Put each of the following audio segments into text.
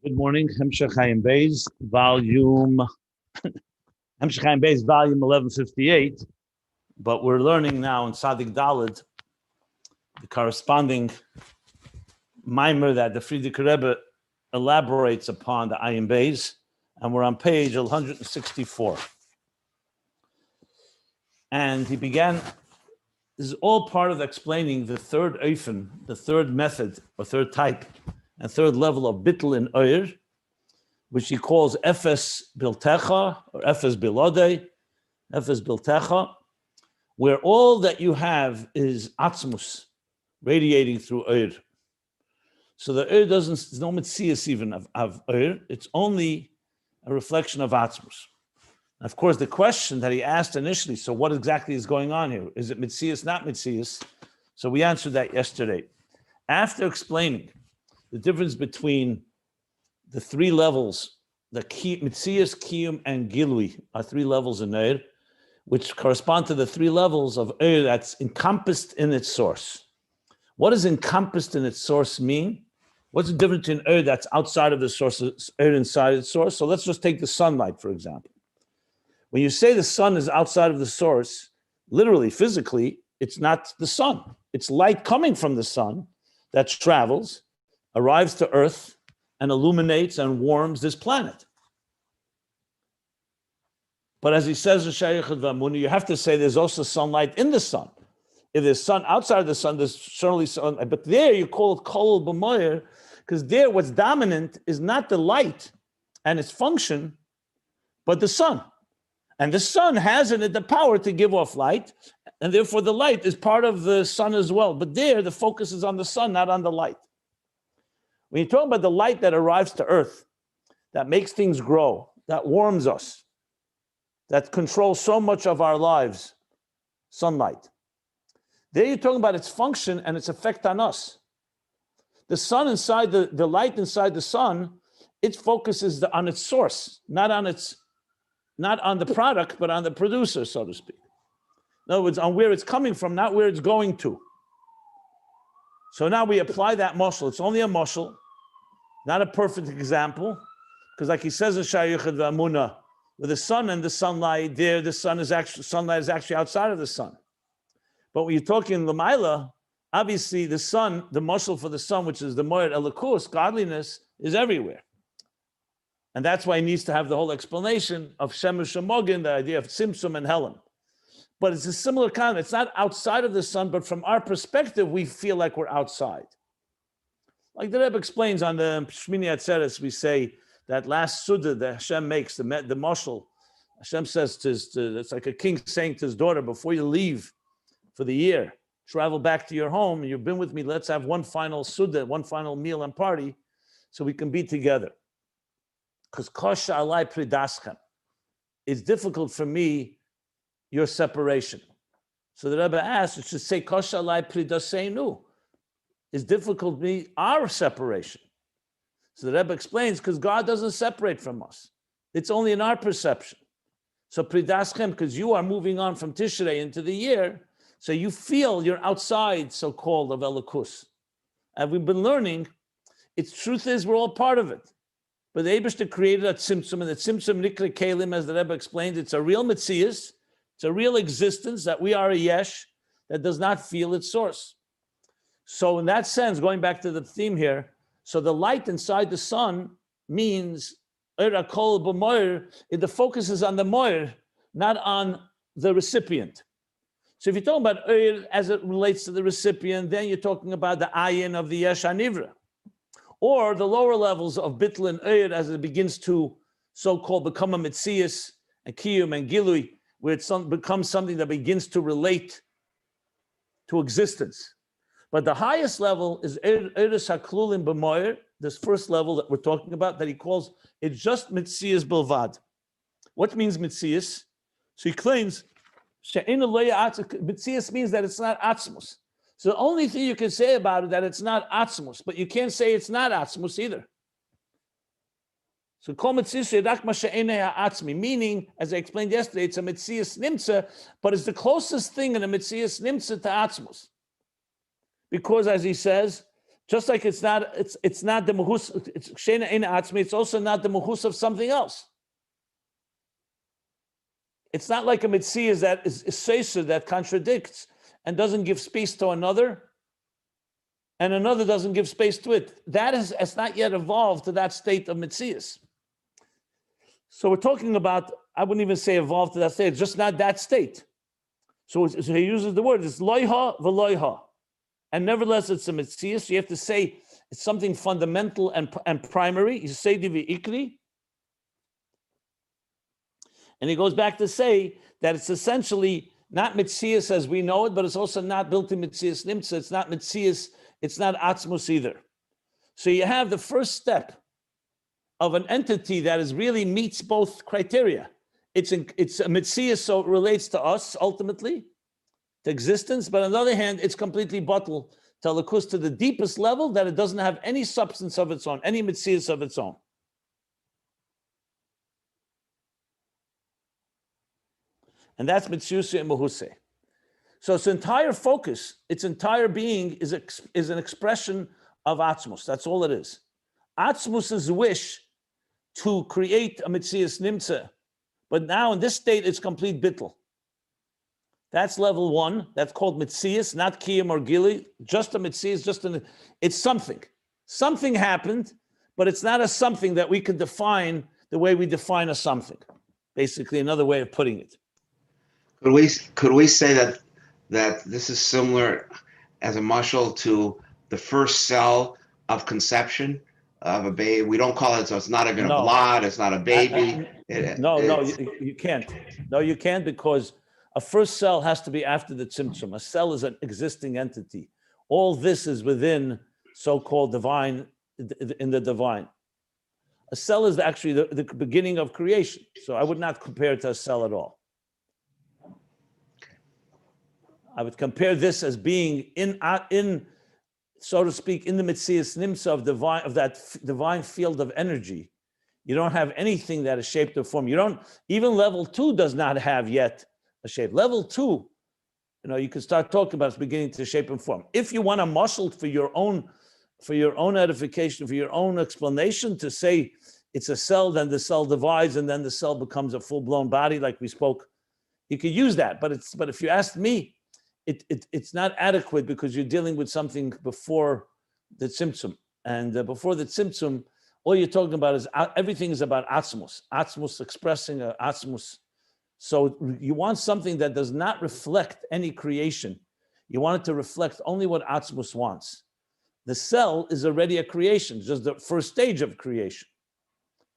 Good morning, Beis, volume 1158. But we're learning now in Sadik Daled the corresponding mimer that the Friedrich Rebbe elaborates upon the Ayin Beis, and we're on page 164. And he began. This is all part of explaining the third Eifen, the third method or third type, and third level of bittul in oir, which he calls efes biltecha or efes bilode, efes biltecha, where all that you have is atzmus radiating through oir. So the oir there's no mitzias even of oir, it's only a reflection of atzmus. Of course, the question that he asked initially, so what exactly is going on here? Is it mitzias, not mitzias? So we answered that yesterday. After explaining the difference between the three levels, the mitzias, kiyum, and gilui are three levels in Eir, which correspond to the three levels of Eir that's encompassed in its source. What does encompassed in its source mean? What's the difference in Eir that's outside of the source, Eir inside its source? So let's just take the sunlight, for example. When you say the sun is outside of the source, literally, physically, it's not the sun. It's light coming from the sun that travels, arrives to Earth, and illuminates and warms this planet. But as he says in Shiur, you have to say there's also sunlight in the sun. If there's sun outside of the sun, there's certainly sun. But there you call it kol b'moyer, because there what's dominant is not the light and its function, but the sun. And the sun has in it the power to give off light, and therefore the light is part of the sun as well. But there, the focus is on the sun, not on the light. When you talk about the light that arrives to Earth, that makes things grow, that warms us, that controls so much of our lives, sunlight. There you're talking about its function and its effect on us. The sun inside, the light inside the sun, its focus is on its source, not on the product, but on the producer, so to speak. In other words, on where it's coming from, not where it's going to. So now we apply that mashal. It's only a mashal, not a perfect example, because like he says in Shiur v'Amunah, with the sun and the sunlight, there the sunlight is actually outside of the sun. But when you're talking l'mayla, obviously the sun, the mashal for the sun, which is the moed elikus, godliness, is everywhere. And that's why he needs to have the whole explanation of Shemesh Shemogin, the idea of Tzimtzum and Helam. But it's a similar kind. It's not outside of the sun, but from our perspective, we feel like we're outside. Like the Rebbe explains on the Shmini Atzeres, we say that last Suda that Hashem makes, the mashal, Hashem says it's like a king saying to his daughter, before you leave for the year, travel back to your home, you've been with me, let's have one final Suda, one final meal and party, so we can be together. Because kosha alai pridaschem, it's difficult for me, your separation. So the Rebbe asks, it should say kosha alai pridaseinu. It's difficult for me, our separation. So the Rebbe explains, because God doesn't separate from us. It's only in our perception. So pridaschem, because you are moving on from Tishrei into the year, so you feel you're outside, so-called, of Elikus. And we've been learning, its truth is we're all part of it. But the Eibishter created a tzimtzum, and the tzimtzum nikra kelim, as the Rebbe explained, it's a real mitzias, it's a real existence that we are a yesh that does not feel its source. So in that sense, going back to the theme here, so the light inside the sun means the focus is on the moir, not on the recipient. So if you're talking about as it relates to the recipient, then you're talking about the ayin of the yesh hanivra. Or the lower levels of bittul and oir as it begins to so-called become a mitzias and kiyum and gilui, where it becomes something that begins to relate to existence. But the highest level is oiris haklulim b'moir, this first level that we're talking about, that he calls it's just mitzias bilvad. What means mitzias? So he claims mitzias means that it's not atzmus. So the only thing you can say about it is that it's not atzmus, but you can't say it's not atzmus either. So kol mitzias yedak ma she'enei ha'atzmi, meaning, as I explained yesterday, it's a mitzias nimtza, but it's the closest thing in a mitzias nimtza to atzmus. Because, as he says, Just like it's not the muhus, it's shena ein atzmi, it's also not the muhus of something else. It's not like a mitzias that is seisa that contradicts and doesn't give space to another, and another doesn't give space to it. That has not yet evolved to that state of mitzias. So we're talking about, I wouldn't even say evolved to that state, it's just not that state. So he uses the word, it's loiha v'loiha. And nevertheless, it's a mitzias. So you have to say it's something fundamental and primary. You say divi ikri. And he goes back to say that it's essentially not mitzias as we know it, but it's also not built in mitzias nimtza. It's not mitzias, it's not atzmus either. So you have the first step of an entity that is really meets both criteria. It's a mitzias, so it relates to us ultimately, to existence, but on the other hand, it's completely bottled to lakus to the deepest level that it doesn't have any substance of its own, any mitzias of its own. And that's mitziusa and mahuse. So its entire focus, its entire being is an expression of atzmus. That's all it is. Atzmus's wish to create a mitzias nimtza, but now in this state, it's complete bittul. That's level one. That's called mitzias, not kiyum or gili. Just a mitzias, it's something. Something happened, but it's not a something that we can define the way we define a something. Basically, another way of putting it. Could we say that this is similar as a mashal to the first cell of conception of a baby? We don't call it, so it's not even a blood, it's not a baby. You can't. No, you can't, because a first cell has to be after the tzimtzum. A cell is an existing entity. All this is within so-called divine, in the divine. A cell is actually the beginning of creation. So I would not compare it to a cell at all. I would compare this as being in, so to speak, in the mitzias nimsa of that divine field of energy. You don't have anything that is shaped or formed. You don't, even level 2 does not have yet a shape. Level 2, you can start talking about it's beginning to shape and form. If you want a muscle for your own edification, for your own explanation, to say it's a cell, then the cell divides, and then the cell becomes a full-blown body, like we spoke, you could use that. But if you ask me, it's not adequate, because you're dealing with something before the tzimtzum. And before the tzimtzum, all you're talking about is everything is about atzmus. Atzmus expressing atzmus. So you want something that does not reflect any creation. You want it to reflect only what atzmus wants. The cell is already a creation, just the first stage of creation.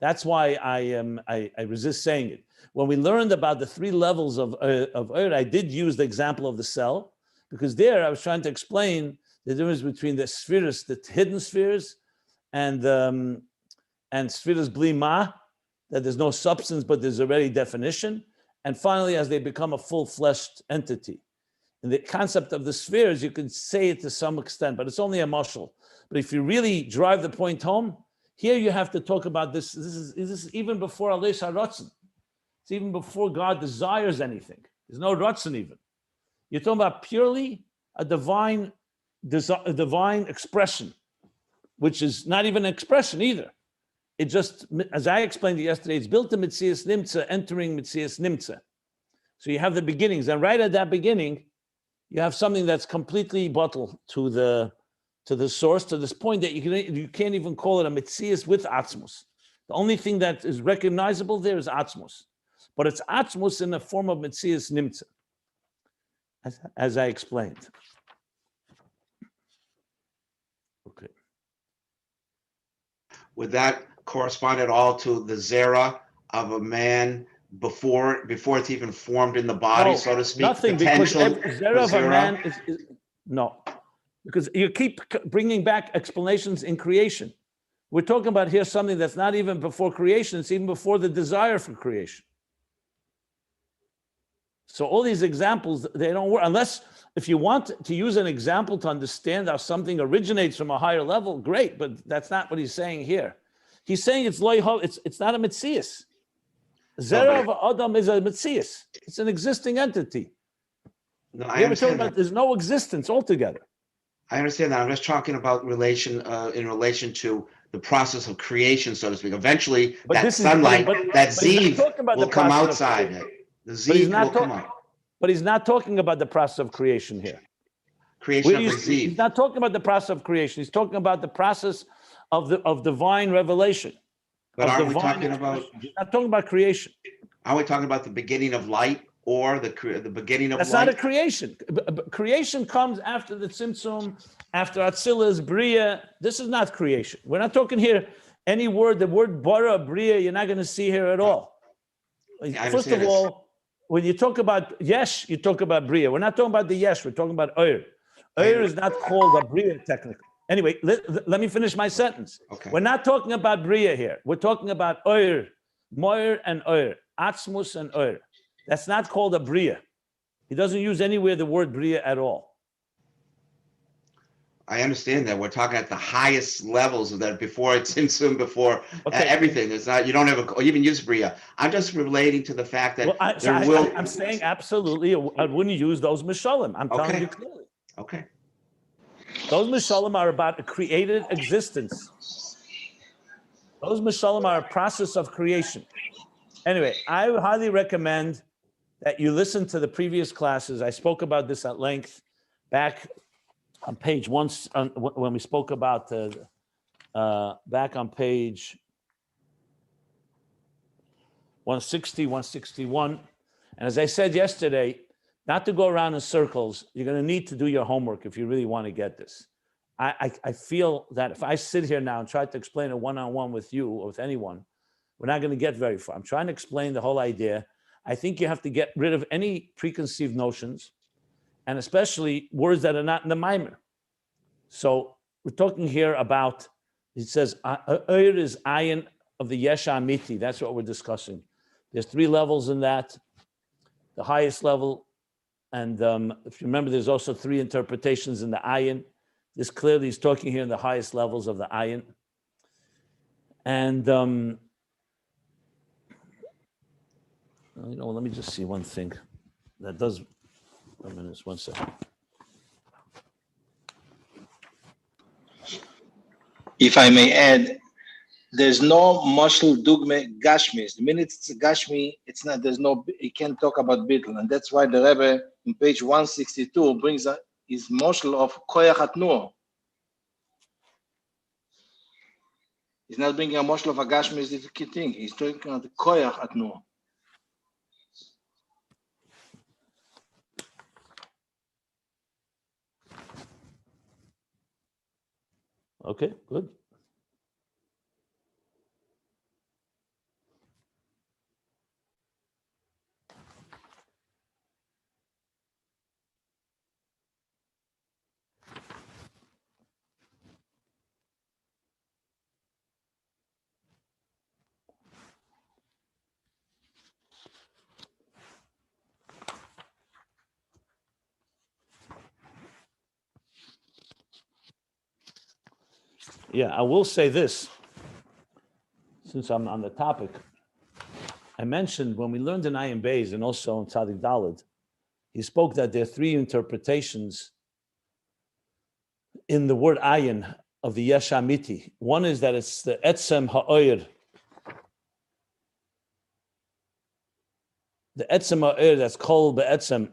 That's why I resist saying it. When we learned about the 3 levels of I did use the example of the cell, because there I was trying to explain the difference between the spheres, the hidden spheres, and spheres bli ma, that there's no substance, but there's already definition. And finally, as they become a full-fleshed entity. In the concept of the spheres, you could say it to some extent, but it's only a mashal. But if you really drive the point home, here you have to talk about this. This is even before Alei Haratzon. It's even before God desires anything. There's no Ratzon even. You're talking about purely a divine expression, which is not even an expression either. It just, as I explained yesterday, it's built in Mitzias Nimtza, entering Mitzias Nimtza. So you have the beginnings, and right at that beginning, you have something that's completely bottled to the source, to this point that you can't even call it a Mitzias with Atzmus. The only thing that is recognizable there is Atzmus. But it's Atzmus in the form of Mitzias Nimtza, as I explained. Okay. Would that correspond at all to the zera of a man before it's even formed in the body, so to speak? Nothing, because zera of a man is no. Because you keep bringing back explanations in creation. We're talking about here something that's not even before creation, it's even before the desire for creation. So all these examples, they don't work, unless if you want to use an example to understand how something originates from a higher level, great, but that's not what he's saying here. He's saying it's not a mitzias. Zera of Adam is a mitzias. It's an existing entity. No, Here we're talking about there's no existence altogether. I understand that. I'm just talking about relation in relation to the process of creation, so to speak. Eventually, But that this is, sunlight, that but he's not Zeev talking about the will come process of outside. creation. The But he's Zeev not will come out. But he's not talking about the process of creation here. Creation of the He's Zeev. not talking about the process of creation. He's talking about the process of divine revelation. But Of aren't we divine talking about? expression. He's not talking about creation. Are we talking about the beginning of light or the beginning of That's light? not a creation. Creation comes after the Tzimtzum, after Atzilus, Bria. This is not creation. We're not talking here any word, the word bara, Bria, you're not going to see here at all. First of all, when you talk about yesh, you talk about Bria. We're not talking about the yesh, we're talking about Oyer. Oyer is not called a Bria technically. Anyway, let me finish my sentence. Okay. We're not talking about Bria here. We're talking about Oyer, Moyer and Oyer, Atzmus and Oyer. That's not called a Bria. He doesn't use anywhere the word Bria at all. I understand that. We're talking at the highest levels of that before it's before everything. It's not, you don't have or even use Bria. I'm just relating to the fact that I'm saying absolutely, I wouldn't use those Mishalim. I'm telling you clearly. Okay. Those Mishalim are about a created existence. Those Mishalim are a process of creation. Anyway, I would highly recommend that you listen to the previous classes. I spoke about this at length back on page one, when we spoke about back on page 160, 161. And as I said yesterday, not to go around in circles, you're going to need to do your homework if you really want to get this. I feel that if I sit here now and try to explain it one-on-one with you or with anyone, we're not going to get very far. I'm trying to explain the whole idea. I think you have to get rid of any preconceived notions, and especially words that are not in the Maimer. So we're talking here about, it says, Oyer is Ayin of the Yesh Amiti. That's what we're discussing. There's 3 levels in that. The highest level, and if you remember, there's also 3 interpretations in the Ayin. This clearly is talking here in the highest levels of the Ayin. And, let me just see one thing. That does, 1 second. If I may add, there's no muscle dugme gashmis. The minute it's a gashmi, it's not. There's no. You can't talk about bittul, and that's why the Rebbe in page 162 brings his muscle of koyach atnur. He's not bringing a muscle of a gashmi as if thing. He's talking about the koyach atnur. Okay, good. Yeah, I will say this, since I'm on the topic. I mentioned when we learned in Ayin Beis and also in Tzadik Daled, he spoke that there are 3 interpretations in the word Ayin of the Yesh Amiti. One is that it's the Etzem Ha'oyer. The Etzem Ha'oyer, that's called the Etzem,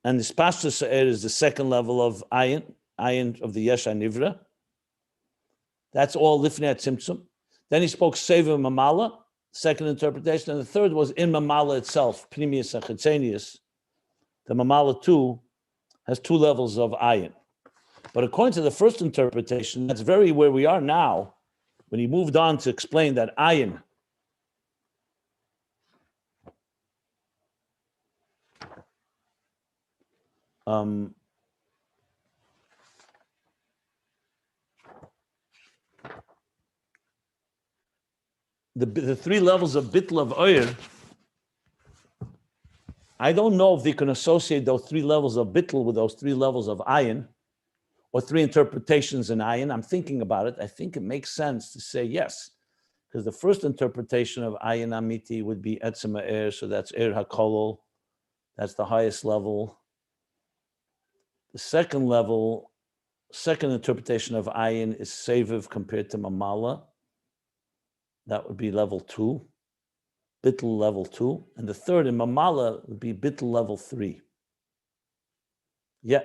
and the Spashtus Ha'oyer is the 2nd level of Ayin of the Yesh HaNivra. That's all Lifnei Tzimtzum. Then he spoke Seva Mamala, 2nd interpretation, and the 3rd was in Mamala itself, Pnimius and Chitzenius. The Mamala 2 has 2 levels of Ayin. But according to the first interpretation, that's very where we are now, when he moved on to explain that Ayin the 3 levels of Bitl of Oyer, I don't know if they can associate those 3 levels of Bitl with those 3 levels of Ayin, or 3 interpretations in Ayin. I'm thinking about it. I think it makes sense to say yes, because the first interpretation of Ayin Amiti would be Etzem Ha'er, so that's Er HaKolol. That's the highest level. The 2nd level, second interpretation of Ayin is Seviv compared to Mamala. That would be level 2, Bittul level 2. And the third in Mamala would be Bittul level 3. Yeah.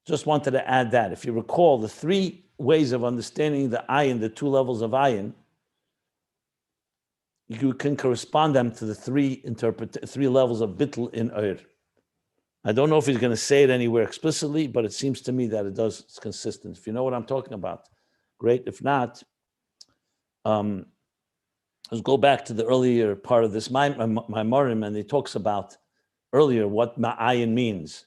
Just wanted to add that. If you recall, the 3 ways of understanding the Ayin, the 2 levels of Ayin, you can correspond them to the 3 levels of Bittul in Ur. I don't know if he's going to say it anywhere explicitly, but it seems to me that it does. It's consistent. If you know what I'm talking about, great. If not, let's go back to the earlier part of this Maimarim, and he talks about earlier what Ayin means.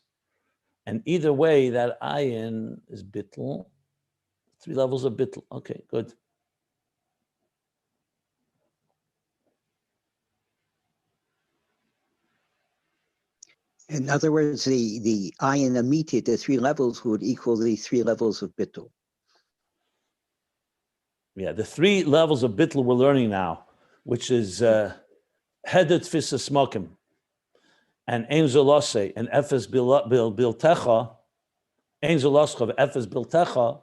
And either way, that Ayin is Bittul, 3 levels of Bittul. Okay, good. In other words, the Ayin Amiti, the 3 levels would equal the 3 levels of Bittul. Yeah, the 3 levels of Bittul we're learning now, which is Hedet Tfisa Smokim, and Ein Zolose, and Efes Biltecha, Ein Zoloskov, Efes Biltecha,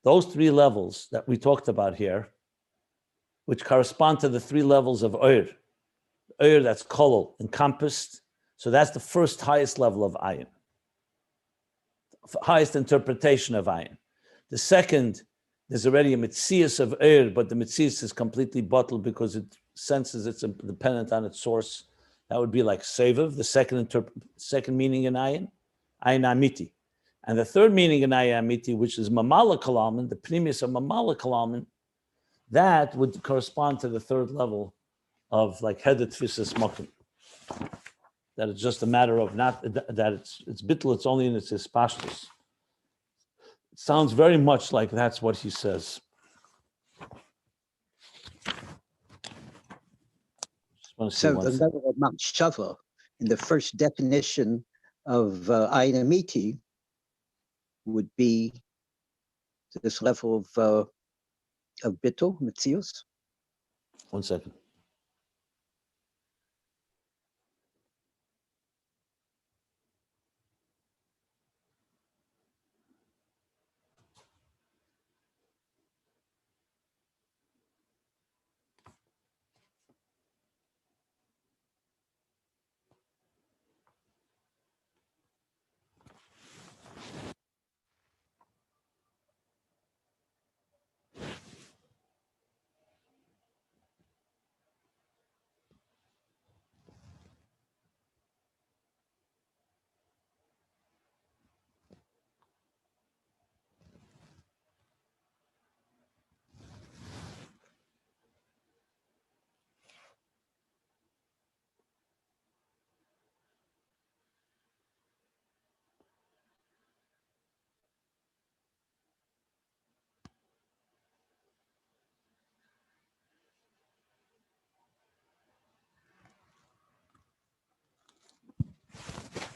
those 3 levels that we talked about here, which correspond to the 3 levels of Ur. Ur, that's Kolol, encompassed. So that's the first highest level of Ayin, highest interpretation of Ayin. The second, there's already a Metzias of Ur, but the Metzias is completely bottled because it senses it's dependent on its source. That would be like Seviv, the second meaning in Ayin Amiti. And the third meaning in Ayin Amiti, which is Mamala Kalaman, the premise of Mamala Kalaman, that would correspond to the 3rd level of like Hedet Tfisas Mokim. That it's just a matter of not that it's Bittul, it's only in its Hispashtus. It sounds very much like that's what he says. So the level of Machshava in the first definition of Ayin Amiti would be this level of Bittul, Metzius. 1 second.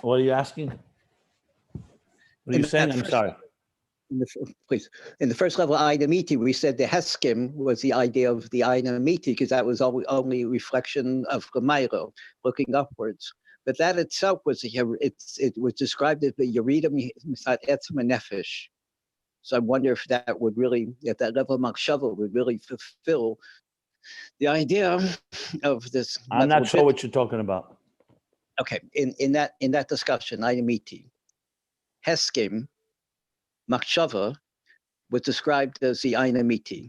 What are you asking? What are you saying? I'm sorry. In the first level Ayin Amiti, we said the Heskim was the idea of the Ayin Amiti because that was only a reflection of Gemairo, looking upwards. But that itself was it was described as the Yeridam Misat Etzma Nefesh. So I wonder if that would really, at that level of Machshava, would really fulfill the idea of this. I'm not sure what you're talking about. Okay, in that discussion, Ayin Amiti, Heskim, Machshava was described as the Ayin Amiti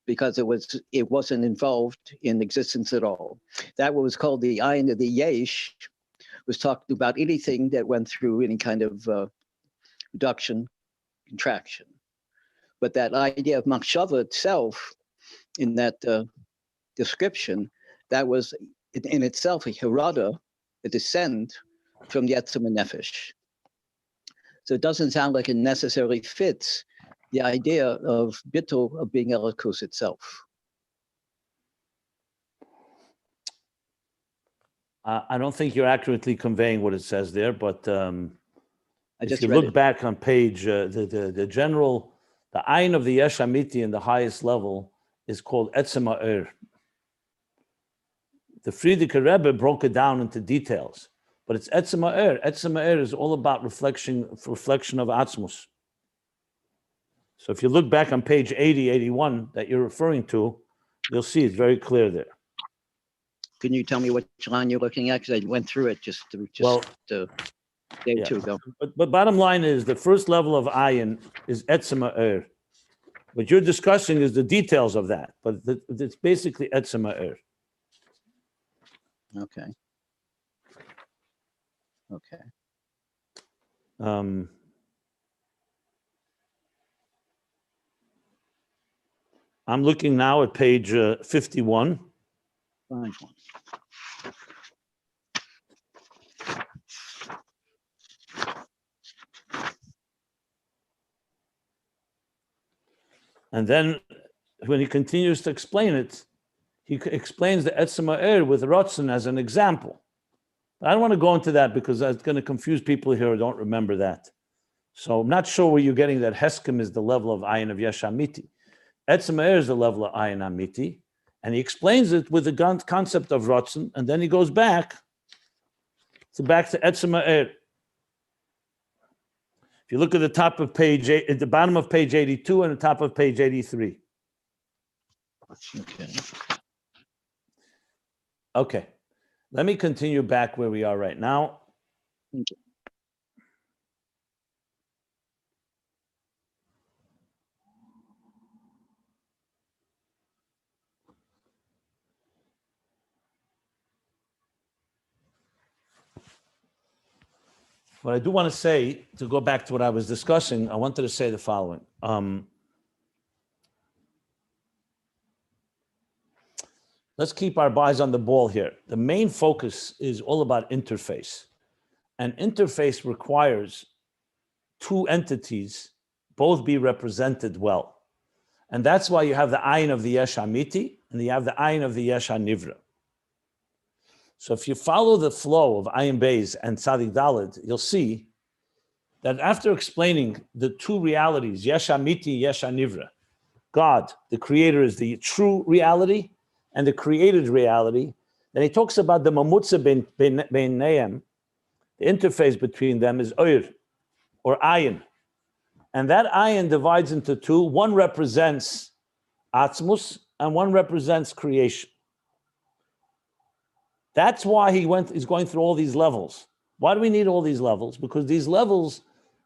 because it wasn't involved in existence at all. That what was called the Ayin of the Yesh was talking about anything that went through any kind of reduction, contraction. But that idea of Machshava itself, in that description, that was in itself a Hirada, a descent from the Etzem Nefesh. So it doesn't sound like it necessarily fits the idea of Bittul of being Elikus itself. I don't think you're accurately conveying what it says there, but if you look it. back on page, the general, the Ayin of the Yesh Amiti in the highest level is called Etzem Ha'er. The Frierdiker Rebbe broke it down into details, but it's Etzem Ha'er. Etzem Ha'er is all about reflection of Atzmus. So if you look back on page 80, 81 that you're referring to, you'll see it's very clear there. Can you tell me which line you're looking at? Because I went through it just a day or two ago. But bottom line is the first level of Ayin is Etzem Ha'er. What you're discussing is the details of that, but it's basically Etzem Ha'er. Okay. Okay. I'm looking now at page 51. Fine. And then when he continues to explain it, he explains the Etzem Ha'er with Ratzon as an example. I don't want to go into that because that's going to confuse people here who don't remember that. So I'm not sure where you're getting that Heskem is the level of Ayin of Yesh Amiti. Etzem Ha'er is the level of Ayin Amiti, and he explains it with the concept of Ratzon, and then he goes back to Etzem Ha'er. If you look at the top of page, at the bottom of page 82 and the top of page 83. Okay. Let me continue back where we are right now. Thank you. What I do want to say, to go back to what I was discussing, I wanted to say the following. Let's keep our eyes on the ball here. The main focus is all about interface. And interface requires two entities both be represented well. And that's why you have the Ayin of the Yesh Amiti and you have the Ayin of the Yesh Nivra. So if you follow the flow of Ayin Beis and Tzadik Daled, you'll see that after explaining the two realities, Yesh Amiti, Yesh Nivra, God, the creator, is the true reality and the created reality. Then he talks about the mamutza ben neem, the interface between them is Oir, or Ayin. And that Ayin divides into two. One represents Atzmus and one represents creation. That's why he's going through all these levels. Why do we need all these levels? Because these levels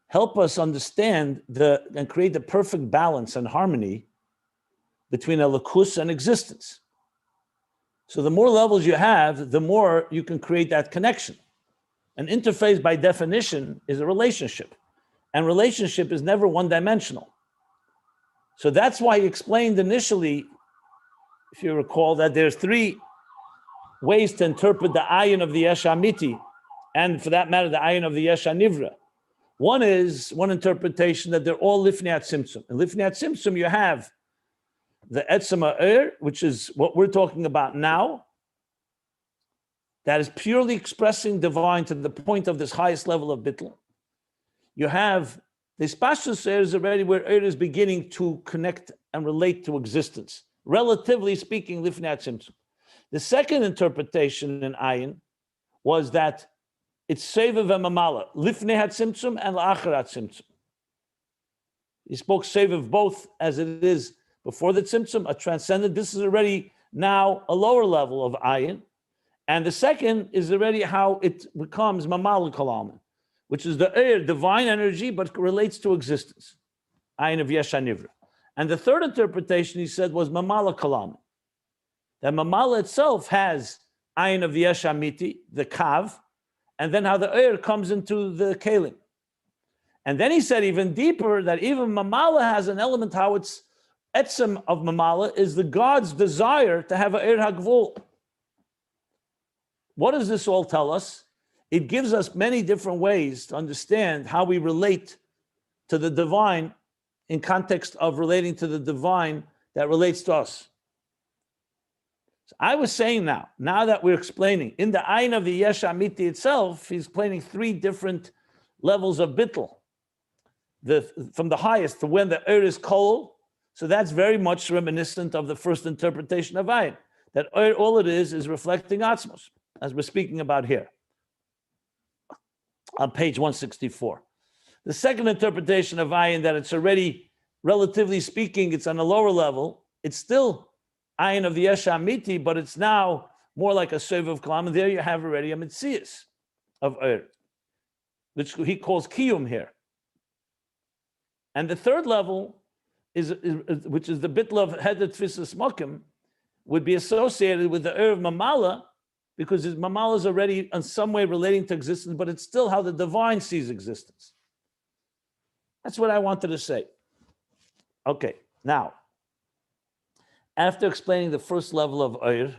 help us understand and create the perfect balance and harmony between Elokus and existence. So the more levels you have, the more you can create that connection. An interface, by definition, is a relationship. And relationship is never one-dimensional. So that's why he explained initially, if you recall, that there's three ways to interpret the Ayin of the Yesh Amiti, and for that matter, the Ayin of the Yesh Nivra. One interpretation that they're all Lifnei Tzimtzum. In Lifnei Tzimtzum, you have the Etzem Ha'er, which is what we're talking about now, that is purely expressing divine to the point of this highest level of bittul. You have the Spashus Ha'er is already where Ha'er is beginning to connect and relate to existence. Relatively speaking, Lifnei Tzimtzum. The second interpretation in Ayin was that it's Sevev Mamala, Lifnei HaTzimtzum and La'achar HaTzimtzum. He spoke Sevev both as it is before the Tzimtzum, a transcendent. This is already now a lower level of Ayin. And the second is already how it becomes Mamala Kalam, which is the Eir, divine energy, but relates to existence. Ayin of Yesh Nivra. And the third interpretation, he said, was Mamala Kalam. That Mamala itself has Ayin of the Yesh Amiti, the Kav, and then how the Eir comes into the Kelim. And then he said even deeper that even Mamala has an element how it's Etzem of Mamala is the God's desire to have an Eir HaGvul. What does this all tell us? It gives us many different ways to understand how we relate to the divine in context of relating to the divine that relates to us. So I was saying now that we're explaining, in the Ayin of the Yesh Amiti itself, he's explaining three different levels of bittul. From the highest to when the Eir is kol, so that's very much reminiscent of the first interpretation of Ayin, that Eir, all it is reflecting Atzmos, as we're speaking about here, on page 164. The second interpretation of Ayin, that it's already relatively speaking, it's on a lower level. It's still Ayin of the Yesh Amiti, but it's now more like a Sev of Kalam. And there you have already a Metzias of which he calls Kiyum here. And the third level is which is the Bitl of Hedet Tfisas Mokim, would be associated with the of Mamala, because his Mamala is already in some way relating to existence, but it's still how the divine sees existence. That's what I wanted to say. Okay, now, after explaining the first level of Ayr,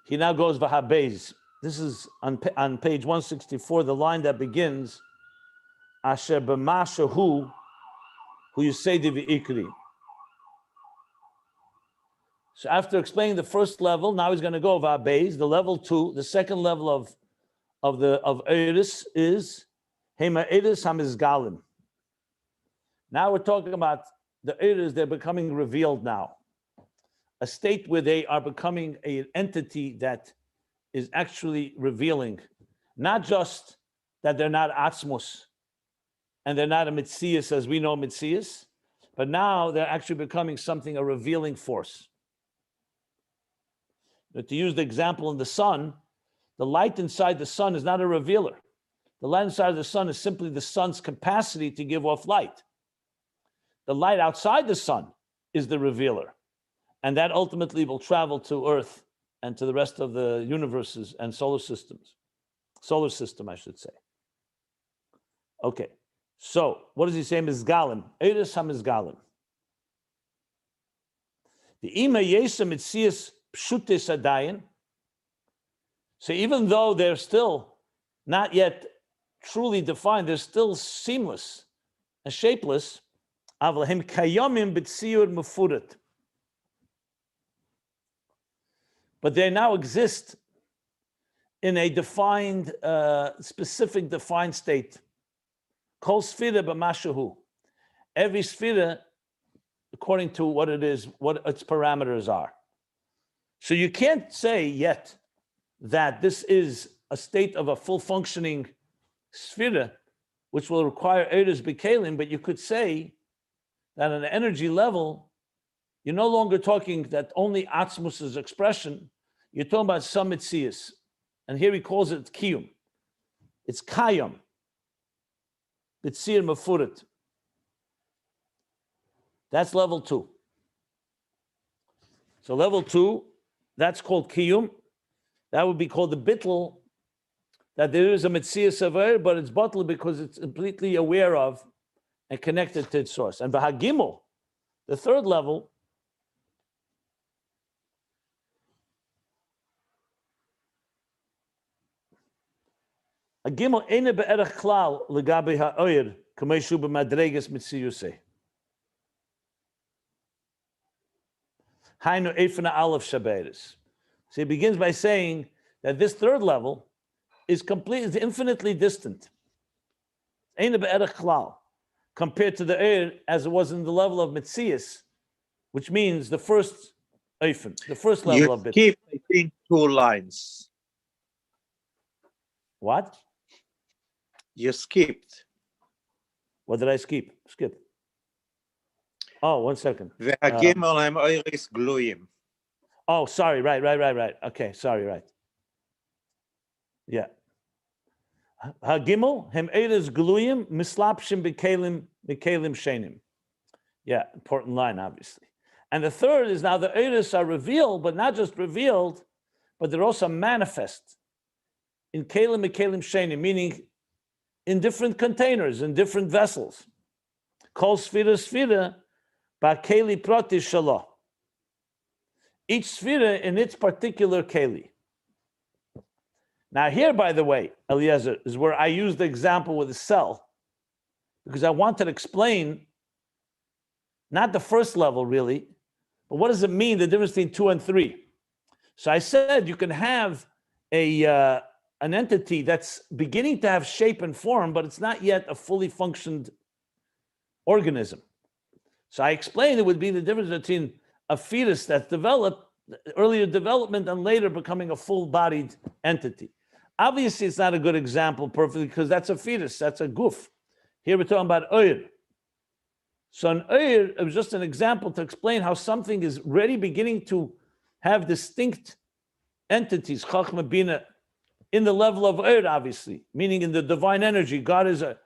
he now goes Beis. This is on page 164, the line that begins, Asher b'mashahu, who you say the v'ikri. So after explaining the first level, now he's going to go Beis. The level 2, the second level of Eris is Hema Eris Hamizgalim. Now we're talking about the Eris, they're becoming revealed now. A state where they are becoming an entity that is actually revealing, not just that they're not Atzmus and they're not a Metzias as we know Metzias, but now they're actually becoming something, a revealing force. But to use the example in the sun, the light inside the sun is not a revealer. The light inside of the sun is simply the sun's capacity to give off light. The light outside the sun is the revealer. And that ultimately will travel to Earth and to the rest of the universes and solar system, I should say. Okay, so what does he say? Mizgalim, Eres HaMizgalim. The Ima Yesa Mitzias Pshutis Adayin. So even though they're still not yet truly defined, they're still seamless and shapeless. Avlahim Kayomim B'Tziur Mefurat. But they now exist in a defined, specific defined state. Kol Sfira B'Mashahu. Every Sfira, according to what it is, what its parameters are. So you can't say yet that this is a state of a full functioning Sfira, which will require Eres B'Kelim, but you could say that on an energy level, you're no longer talking that only Atzmus is expression. You're talking about some Metzias. And here he calls it Kiyum. It's Kayam. B'tzir Mefurat. That's level 2. So level 2, that's called Kiyum. That would be called the Bittel, that there is a Metzias of but it's Bittel because it's completely aware of and connected to its source. And Bahagimel, the third level, a gimel ene be'erach klal legabe ha'oyer k'mei shu b'madreges mitziyusei. Hainu efena aleph shaberes. So he begins by saying that this third level is infinitely distant. Ene be'erach klal, compared to the Eir as it was in the level of Metzias, which means the first Eifen, the first level of Bit. You skip, I think, 2 lines. What? You skipped. What did I skip? Oh, 1 second. והגמל הם אויריס גלויים. Oh, sorry, right. Okay, sorry, right. Yeah. Hagimel, hem eres gluyim, mislapshim b'kelim shenim. Yeah, important line, obviously. And the third is now the eres are revealed, but not just revealed, but they're also manifest in kelim shenim, meaning in different containers, in different vessels. Kol sfira, ba'keli proti shalah. Each sfira in its particular keli. Now here, by the way, Eliezer, is where I use the example with a cell, because I want to explain not the first level really, but what does it mean, the difference between 2 and 3. So I said you can have an entity that's beginning to have shape and form, but it's not yet a fully functioned organism. So I explained it would be the difference between a fetus that's developed, earlier development, and later becoming a full-bodied entity. Obviously, it's not a good example perfectly because that's a fetus, that's a goof. Here we're talking about Oir. So an Oir, it was just an example to explain how something is already beginning to have distinct entities, Chachma Bina, in the level of Oir, obviously, meaning in the divine energy. God is a,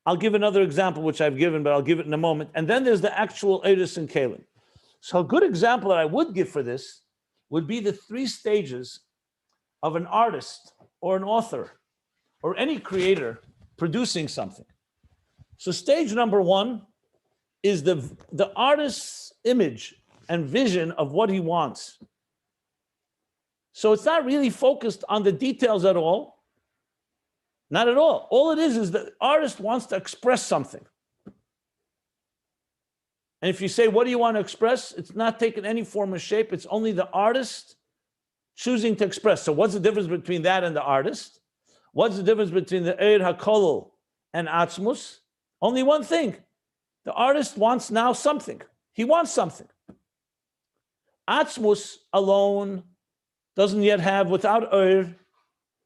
I'll give another example, which I've given, but I'll give it in a moment. And then there's the actual Oiris and Kalim. So a good example that I would give for this would be the 3 stages of an artist or an author or any creator producing something. So stage number 1 is the artist's image and vision of what he wants. So it's not really focused on the details at all. Not at all. All it is the artist wants to express something. And if you say, what do you want to express? It's not taking any form or shape. It's only the artist choosing to express. So what's the difference between that and the artist? What's the difference between the Eir HaKolol and Atzmus? Only one thing. The artist wants now something. He wants something. Atzmus alone doesn't yet have, without Eir,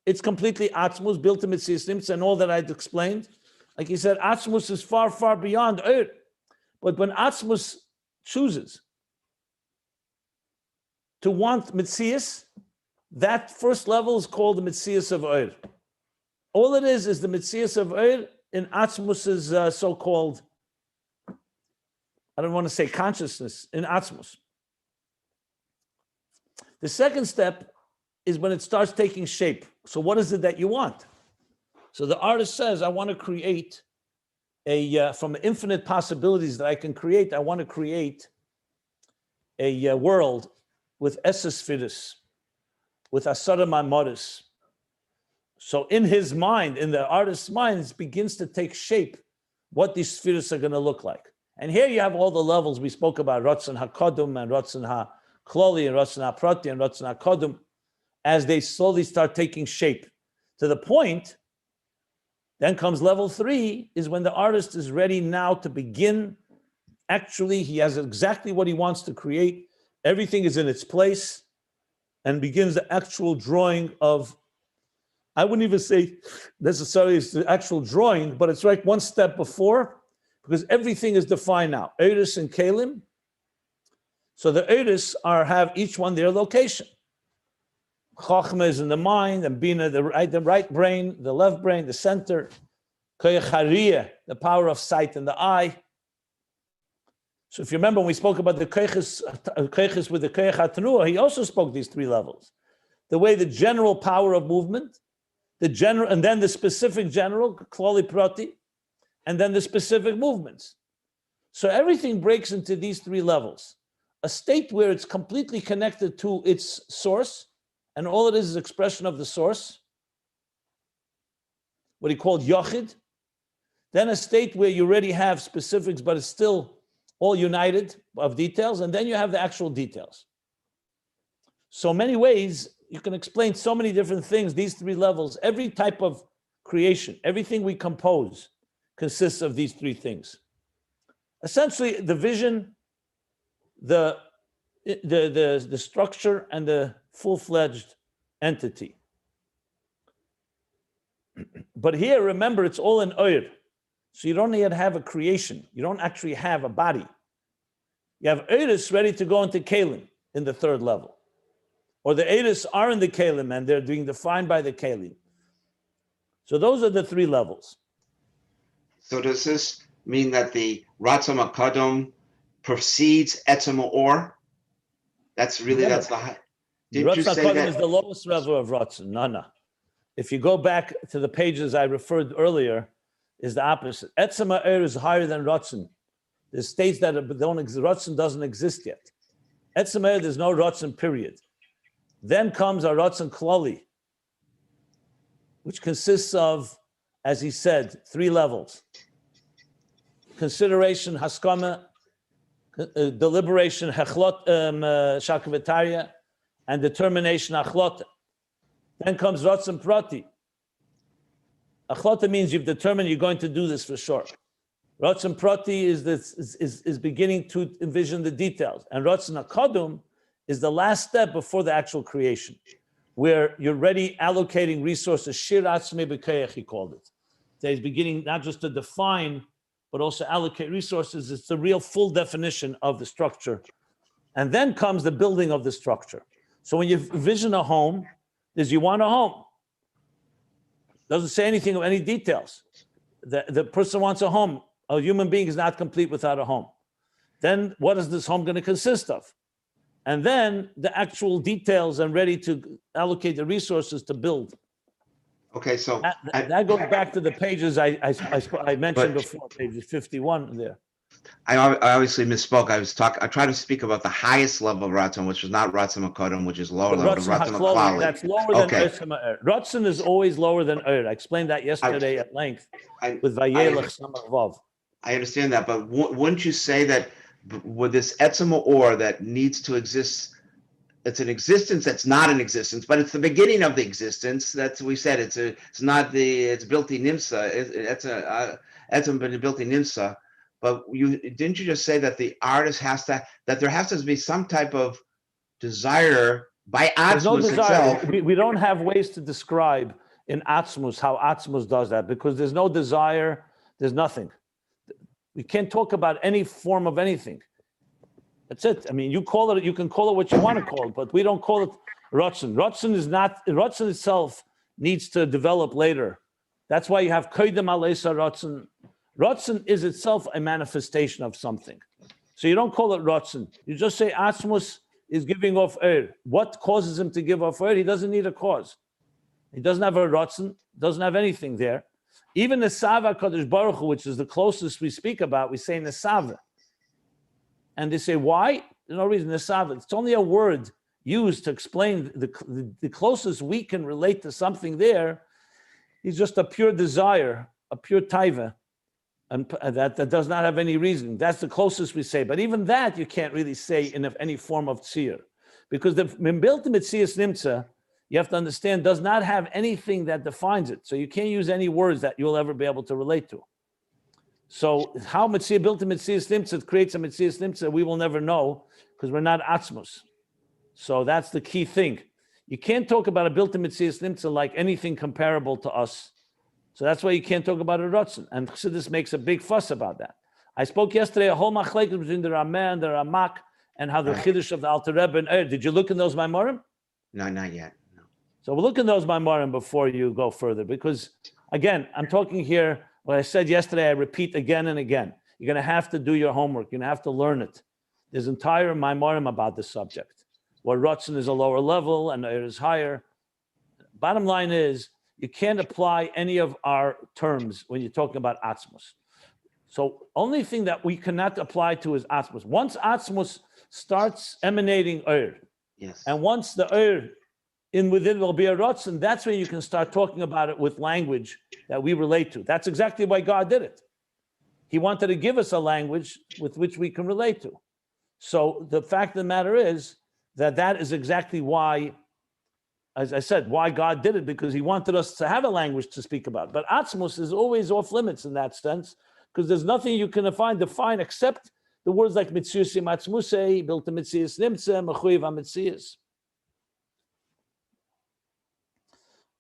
it's completely Atzmus, built to Mitzvahs, and all that I'd explained. Like he said, Atzmus is far, far beyond Eir. But when Atzmus chooses to want Mitzvahs, that first level is called the Mitzvahs of Eir. All it is the Mitzvahs of Eir in Atzmus's so-called, I don't want to say consciousness, in Atzmus. The second step is when it starts taking shape. So what is it that you want? So the artist says, I want to create from infinite possibilities that I can create, I want to create a world with esesphiris, with asara mamoris. So in his mind, in the artist's mind, it begins to take shape what these spheres are going to look like. And here you have all the levels we spoke about, Ratzon HaKodum and Ratzon HaKloli and Ratzon HaPrati and Ratzon HaKodum, as they slowly start taking shape to the point. Then comes level 3, is when the artist is ready now to begin. Actually, he has exactly what he wants to create. Everything is in its place and begins the actual drawing of, I wouldn't even say necessarily it's the actual drawing, but it's right one step before, because everything is defined now. Eiris and Kalim. So the Eiris have each one their location. Chochmah is in the mind, and Bina, the right brain, the left brain, the center. Koyach Hariyah, the power of sight in the eye. So if you remember when we spoke about the Koyachis with the Koyach HaTanuah, he also spoke these 3 levels. The way the general power of movement, the general, and then the specific general, Kloli Prati, and then the specific movements. So everything breaks into these 3 levels. A state where it's completely connected to its source, and all it is expression of the source, what he called Yochid. Then a state where you already have specifics, but it's still all united of details, and then you have the actual details. So many ways, you can explain so many different things, these 3 levels. Every type of creation, everything we compose consists of these 3 things. Essentially, the vision, the structure, and the full-fledged entity. But here, remember, it's all in Oir. So you don't yet have a creation. You don't actually have a body. You have Eiris ready to go into Kalim in the 3rd level. Or the Eiris are in the Kalim and they're being defined by the Kalim. So those are the 3 levels. So does this mean that the Ratzon HaKodum precedes Etzem Or? That's really, that's the high. Didn't you say that? Is the lowest level of Ratzon. No. If you go back to the pages I referred earlier, is the opposite. Etzem Ha'er is higher than Ratzon. There's states that Ratzon doesn't exist yet. Etzem Ha'er, there's no Ratzon, period. Then comes a Ratzon Klali, which consists of, as he said, 3 levels. Consideration, Haskama, deliberation, Shakavitaria, and determination, Achlota. Then comes Ratzon Prati. Achlota means you've determined you're going to do this for sure. Ratzon Prati is beginning to envision the details. And Ratzon HaKodum is the last step before the actual creation, where you're already allocating resources. Shir Atzmei B'Koyach, he called it. that he's beginning not just to define, but also allocate resources. It's the real full definition of the structure. And then comes the building of the structure. So when you envision a home, is you want a home. Doesn't say anything of any details. The person wants a home. A human being is not complete without a home. Then what is this home going to consist of? And then the actual details and ready to allocate the resources to build. Okay, so That goes back to the pages I mentioned But- before, pages 51 there. I obviously misspoke. I tried to speak about the highest level of Ratzon, which is not Ratzon HaKodem, which is lower The level, the Ratzon Ratzon HaKlali, HaKlali. that's lower than Okay. Eretz HaMa'er. Ratzon is always lower than I explained that yesterday at length with Vayelech Samavav. I understand that, but wouldn't you say that with this Etzem Or that needs to exist, it's an existence that's not an existence, but it's the beginning of the existence. That's what we said. It's built in Nimsa. It's Etzem built in Nimsa. But didn't you just say that the artist that there has to be some type of desire by There's no Atzmus desire. itself? We don't have ways to describe in Atzmus how Atzmus does that because there's no desire, there's nothing. We can't talk about any form of anything. That's it. I mean, you can call it what you want to call it, but we don't call it Ratzon. Ratzon itself needs to develop later. That's why you have Koydem Aleisa Ratzon. Ratzon is itself a manifestation of something. So you don't call it Ratzon. You just say Atzmus is giving off What causes him to give off He doesn't need a cause. He doesn't have a Ratzon, doesn't have anything there. Even the Sava Kadosh Baruch Hu, which is the closest we speak about, we say Nesava. And they say, why? There's no reason. Nesava. It's only a word used to explain the closest we can relate to something there is just a pure desire, a pure taiva, and that does not have any reason. That's the closest we say. But even that you can't really say in any form of tzir. Because the Mimbiltim Mitzias Nimtza, you have to understand, does not have anything that defines it. So you can't use any words that you'll ever be able to relate to. So how Mitzvah built a Mitzias Nimtza creates a Mitzias Nimtza, we will never know because we're not Atzmus. So that's the key thing. You can't talk about a built-in Mitzias Nimtza like anything comparable to us. So that's why you can't talk about a Ratzon. And Chassidus makes a big fuss about that. I spoke yesterday a whole machlekes between the Rameh and the Ramak and how the Chiddush of the Alter Rebbe and did you look in those Maimarim? No, not yet. No. So we'll look in those Maimarim before you go further because, again, I'm talking here, what I said yesterday, I repeat again and again. You're going to have to do your homework. You're going to have to learn it. There's entire Maimarim about this subject, where Ratzon is a lower level and it is higher. Bottom line is, you can't apply any of our terms when you're talking about Atzmus. So only thing that we cannot apply to is Atzmus. Once Atzmus starts emanating Yes. and once the within will be a Ratzon, that's when you can start talking about it with language that we relate to. That's exactly why God did it. He wanted to give us a language with which we can relate to. So the fact of the matter is that is exactly why, as I said, why God did it, because he wanted us to have a language to speak about. But Atzmus is always off limits in that sense, because there's nothing you can define except the words like Mitziusim Atzmusei, built a Mitzias Nimtze, Mechuyev HaMitzias.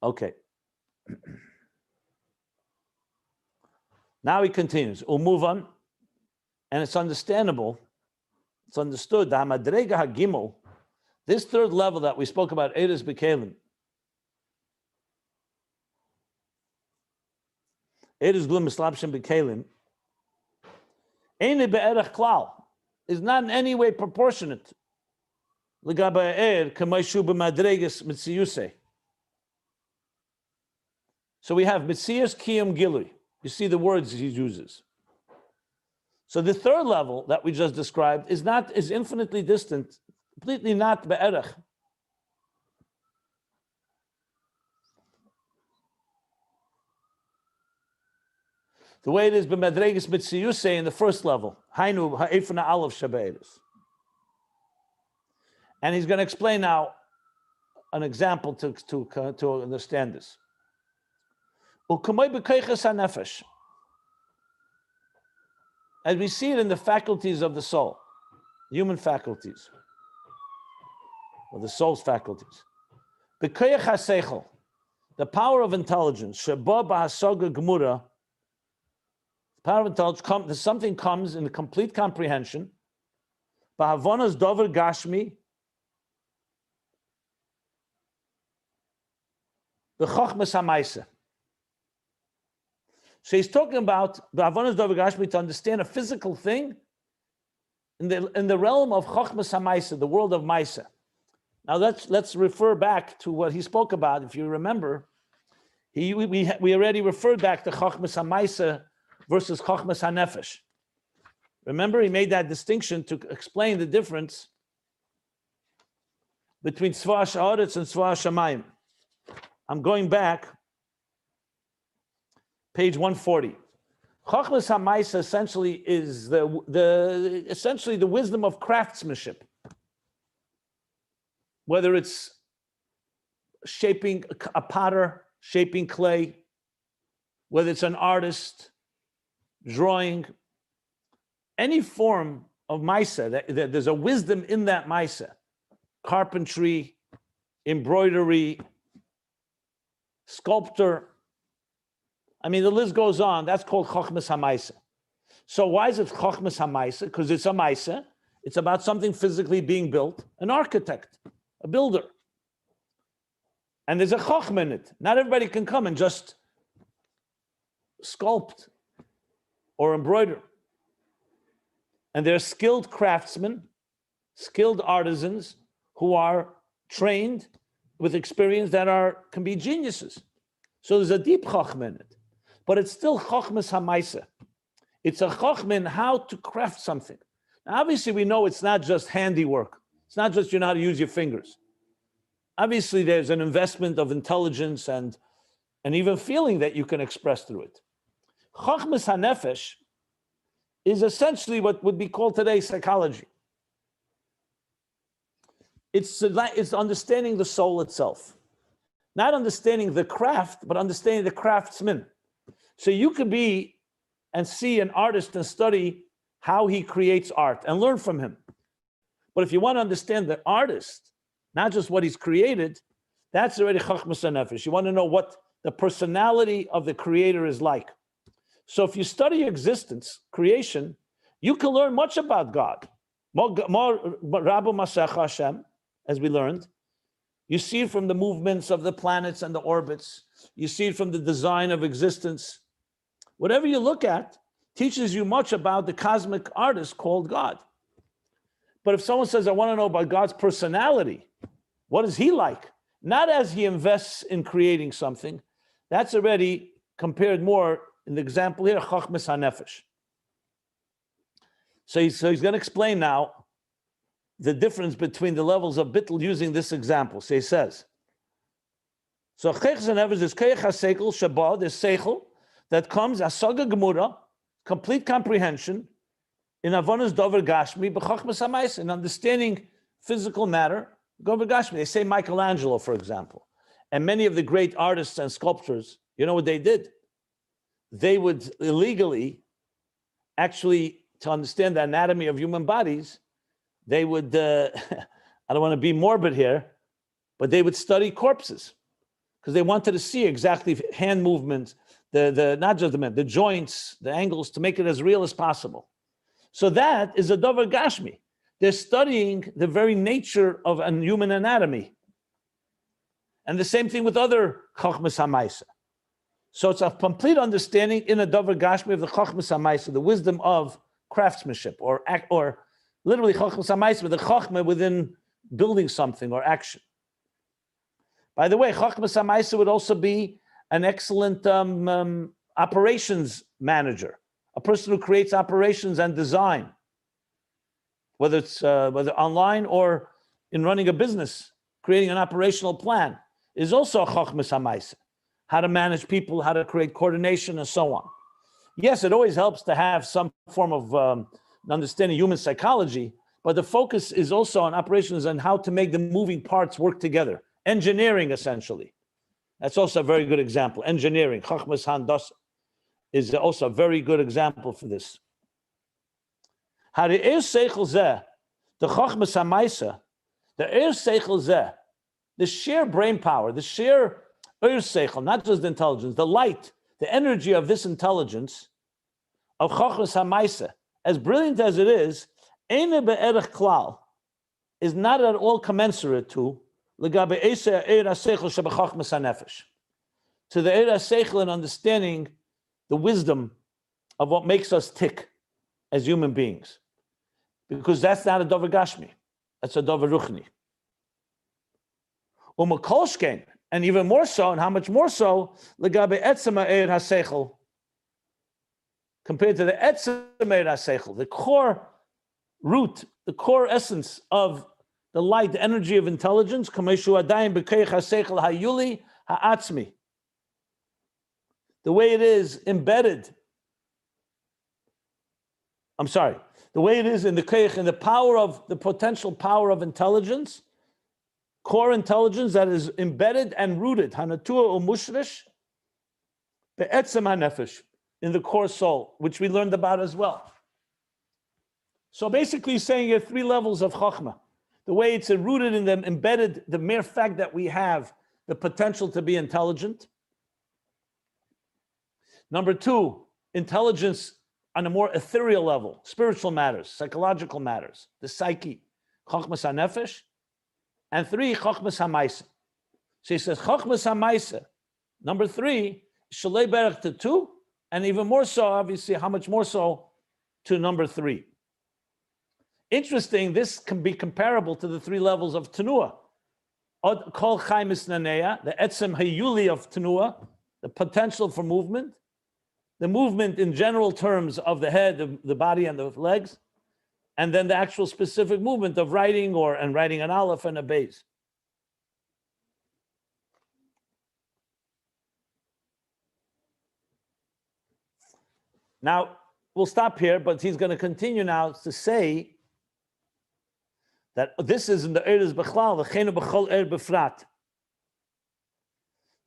Okay. Now he continues. We'll move on. And it's understandable. It's understood. The Hamadrega HaGimel, this third level that we spoke about, Eres B'Kelim, Eres Glum Mislabshem B'Kelim, Eine Be'erech Klal, is not in any way proportionate. L'gabay Er, K'mayshu B'Madreges Mitziyusei. So we have Mitziyus Kiyum Gilui. You see the words he uses. So the third level that we just described is infinitely distant, completely not be'erech. The way it is b'madreges mitziyusei in the first level, hainu ha'efna aleph shabeirus. And he's going to explain now an example to understand this. U'kamei b'keiches hanefesh. As we see it in the faculties of the soul, human faculties, or the soul's faculties. B'koyach haseichel, the power of intelligence, Sheba b'hasaga gemura, power of intelligence, something comes in complete comprehension, b'havonas dover gashmi, b'chochmas hamaisa. So he's talking about b'havonas dover gashmi, to understand a physical thing in the realm of chochmas hamaisa, the world of maisa. Now let's refer back to what he spoke about. If you remember, we already referred back to Chochmas HaMaisa versus Chochmas HaNefesh. Remember, he made that distinction to explain the difference between Tzva HaSha'aretz and Tzva HaShamayim. I'm going back, page 140. Chochmas HaMaisa essentially is essentially the wisdom of craftsmanship. Whether it's shaping a potter, shaping clay, whether it's an artist, drawing, any form of maisa, there's a wisdom in that maisa. Carpentry, embroidery, sculptor. I mean, the list goes on. That's called chochmas hamaisa. So why is it chochmas hamaisa? Because it's a maisa. It's about something physically being built. An architect, a builder. And there's a chochma in it. Not everybody can come and just sculpt or embroider. And there are skilled craftsmen, skilled artisans who are trained with experience that can be geniuses. So there's a deep chochma in it. But it's still chochmas hamaisa. It's a chochma in how to craft something. Now, obviously, we know it's not just handiwork. It's not just you know how to use your fingers. Obviously, there's an investment of intelligence and even feeling that you can express through it. Chochmas HaNefesh is essentially what would be called today psychology. It's understanding the soul itself. Not understanding the craft, but understanding the craftsman. So you could be and see an artist and study how he creates art and learn from him. But if you want to understand the artist, not just what he's created, that's already Chochmas HaNefesh. You want to know what the personality of the creator is like. So if you study existence, creation, you can learn much about God. More Rabbi Masech Hashem, as we learned. You see it from the movements of the planets and the orbits. You see it from the design of existence. Whatever you look at teaches you much about the cosmic artist called God. But if someone says, I want to know about God's personality, what is he like? Not as he invests in creating something. That's already compared more in the example here, Chochmas HaNefesh. So he's going to explain now the difference between the levels of bittul using this example. So he says, so Chochmas HaNefesh is Keich HaSeichel Shabbat, there's Seichel that comes, Asaga Gemura, complete comprehension, in Avonas Dover Gashmi, b'Chochmas HaMaisa, in understanding physical matter, Dover Gashmi. They say Michelangelo, for example, and many of the great artists and sculptors, you know what they did? They would illegally, actually, to understand the anatomy of human bodies, they would, I don't want to be morbid here, but they would study corpses because they wanted to see exactly hand movements, not just the joints, the angles, to make it as real as possible. So that is a Dover Gashmi. They're studying the very nature of a human anatomy. And the same thing with other Chochmas HaMaisa. So it's a complete understanding in a Dover Gashmi of the Chochmas HaMaisa, the wisdom of craftsmanship, or literally Chochmas HaMaisa, with the Chochma within building something or action. By the way, Chochmas HaMaisa would also be an excellent operations manager, a person who creates operations and design, whether it's whether online or in running a business, creating an operational plan, is also a Chochmas HaMaisa. How to manage people, how to create coordination, and so on. Yes, it always helps to have some form of understanding human psychology, but the focus is also on operations and how to make the moving parts work together. Engineering, essentially. That's also a very good example. Engineering, Chochmas Handas, is also a very good example for this. The Chochmas HaMaisa, the sheer brain power, the sheer Oir Seichel, not just the intelligence, the light, the energy of this intelligence, of Chochmas HaMaisa, as brilliant as it is, Eine Be'erech Klal, is not at all commensurate to Legabe Eser Eir HaSeichel Shebechochmas HaNefesh, to the Eir HaSeichel and understanding the wisdom of what makes us tick as human beings. Because that's not a Dover Gashmi, that's a Dover Ruchni. Umakolshkein, and even more so, and how much more so, Legabe Etzema Eir HaSeichel, compared to the Etzema Eir HaSeichel, the core root, the core essence of the light, the energy of intelligence, Kameshu Adayim B'Keich HaSeichel Hayuli Ha'atzmi, the way it is embedded, the way it is in the keich, in the power of the potential power of intelligence, core intelligence that is embedded and rooted, hanatua umushrish, be'etzem hanefesh, in the core soul, which we learned about as well. So basically saying you have three levels of chokhmah. The way it's rooted in them, embedded, the mere fact that we have the potential to be intelligent. Number two, intelligence on a more ethereal level, spiritual matters, psychological matters, the psyche, Chochmas HaNefesh. And three, Chochmas HaMaisa. So he says, Chochmas HaMaisa, number three, Shalei Berech to two, and even more so, obviously, how much more so to number three. Interesting, this can be comparable to the three levels of Tenuah. Od Kol Chaim Isnanea, the Etzem Hayuli of Tenuah, the potential for movement, the movement in general terms of the head, the body, and the legs, and then the actual specific movement of writing and writing an aleph and a beis. Now, we'll stop here, but he's going to continue now to say that this is in the Eres Bechlal, the Chenu B'chol Er Befrat.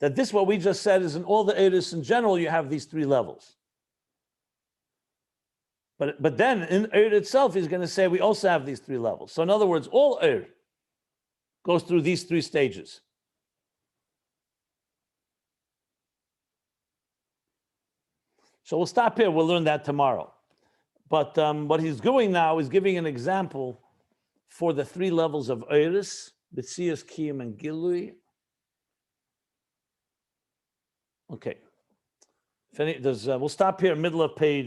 That this, what we just said, is in all the Eres in general, you have these three levels. But then in Er itself, he's going to say we also have these three levels. So in other words, all Er goes through these three stages. So we'll stop here. We'll learn that tomorrow. But what he's doing now is giving an example for the three levels of Eres, B'tzias, Kiyum, and Gilui. Okay. We'll stop here, middle of page